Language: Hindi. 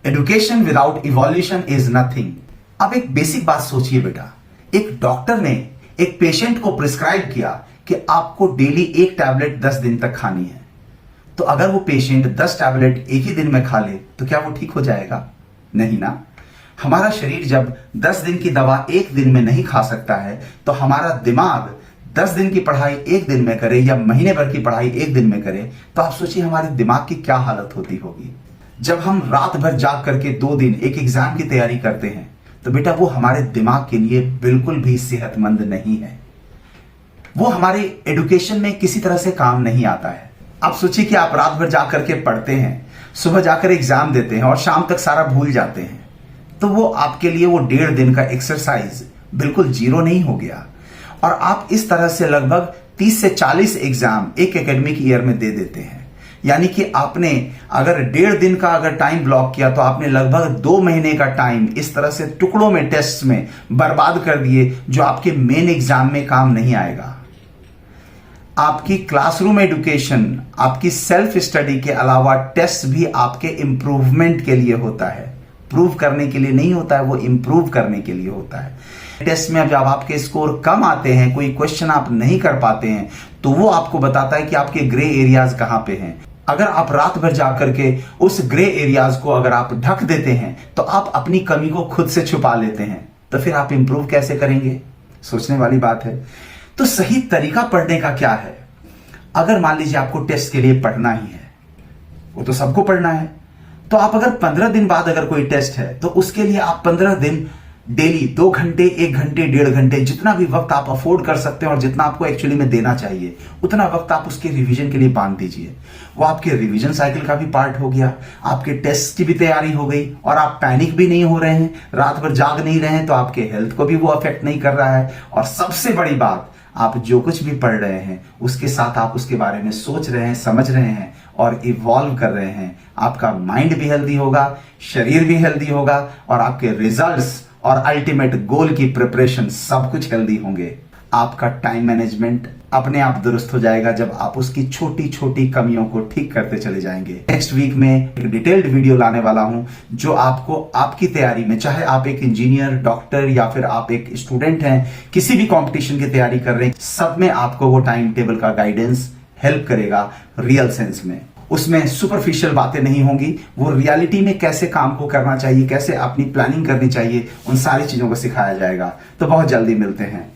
Education without evolution is nothing. अब एक बेसिक बात सोचिए बेटा, एक डॉक्टर ने एक पेशेंट को प्रिस्क्राइब किया कि आपको डेली एक टैबलेट 10 दिन तक खानी है, तो अगर वो पेशेंट 10 टैबलेट एक ही दिन में खा ले तो क्या वो ठीक हो जाएगा? नहीं ना। हमारा शरीर जब 10 दिन की दवा एक दिन में नहीं खा सकता है तो हमारा दिमाग 10 दिन की पढ़ाई एक दिन में करे या महीने भर की पढ़ाई एक दिन में करे तो आप सोचिए हमारे दिमाग की क्या हालत होती होगी। जब हम रात भर जाग करके 2 दिन एक एग्जाम की तैयारी करते हैं तो बेटा वो हमारे दिमाग के लिए बिल्कुल भी सेहतमंद नहीं है, वो हमारे एजुकेशन में किसी तरह से काम नहीं आता है। आप सोचिए कि आप रात भर जाग करके पढ़ते हैं, सुबह जाकर एग्जाम देते हैं और शाम तक सारा भूल जाते हैं, तो वो आपके लिए वो 1.5 दिन का एक्सरसाइज बिल्कुल जीरो नहीं हो गया। और आप इस तरह से लगभग 30 से 40 एग्जाम एक एकेडमिक ईयर में दे देते हैं, यानी कि आपने अगर 1.5 दिन का अगर टाइम ब्लॉक किया तो आपने लगभग 2 महीने का टाइम इस तरह से टुकड़ों में टेस्ट में बर्बाद कर दिए जो आपके मेन एग्जाम में काम नहीं आएगा। आपकी क्लासरूम एजुकेशन, आपकी सेल्फ स्टडी के अलावा टेस्ट भी आपके इंप्रूवमेंट के लिए होता है, प्रूव करने के लिए नहीं होता है, वो इंप्रूव करने के लिए होता है। टेस्ट में जब आपके स्कोर कम आते हैं, कोई क्वेश्चन आप नहीं कर पाते हैं, तो वो आपको बताता है कि आपके ग्रे एरियाज कहां पे हैं। अगर आप रात भर जाकर के उस ग्रे एरियाज को अगर आप ढक देते हैं तो आप अपनी कमी को खुद से छुपा लेते हैं, तो फिर आप इंप्रूव कैसे करेंगे? सोचने वाली बात है। तो सही तरीका पढ़ने का क्या है? अगर मान लीजिए आपको टेस्ट के लिए पढ़ना ही है, वो तो सबको पढ़ना है, तो आप अगर 15 दिन बाद अगर कोई टेस्ट है तो उसके लिए आप 15 दिन डेली 2 घंटे, 1 घंटे, 1.5 घंटे, जितना भी वक्त आप अफोर्ड कर सकते हैं और जितना आपको एक्चुअली में देना चाहिए उतना वक्त आप उसके रिवीजन के लिए बांध दीजिए। वो आपके रिवीजन साइकिल का भी पार्ट हो गया, आपके टेस्ट की भी तैयारी हो गई और आप पैनिक भी नहीं हो रहे हैं, रात भर जाग नहीं रहे हैं, तो आपके हेल्थ को भी वो अफेक्ट नहीं कर रहा है। और सबसे बड़ी बात, आप जो कुछ भी पढ़ रहे हैं उसके साथ आप उसके बारे में सोच रहे हैं, समझ रहे हैं और इवॉल्व कर रहे हैं। आपका माइंड भी हेल्दी होगा, शरीर भी हेल्दी होगा और आपके रिजल्ट्स और अल्टीमेट गोल की प्रिपरेशन सब कुछ हेल्दी होंगे। आपका टाइम मैनेजमेंट अपने आप दुरुस्त हो जाएगा जब आप उसकी छोटी छोटी कमियों को ठीक करते चले जाएंगे। नेक्स्ट वीक में एक डिटेल्ड वीडियो लाने वाला हूं जो आपको आपकी तैयारी में, चाहे आप एक इंजीनियर, डॉक्टर या फिर आप एक स्टूडेंट हैं, किसी भी कंपटीशन की तैयारी कर रहे हैं, सब में आपको वो टाइम टेबल का गाइडेंस हेल्प करेगा रियल सेंस में। उसमें सुपरफिशियल बातें नहीं होंगी, वो रियलिटी में कैसे काम को करना चाहिए, कैसे अपनी प्लानिंग करनी चाहिए, उन सारी चीजों को सिखाया जाएगा। तो बहुत जल्दी मिलते हैं।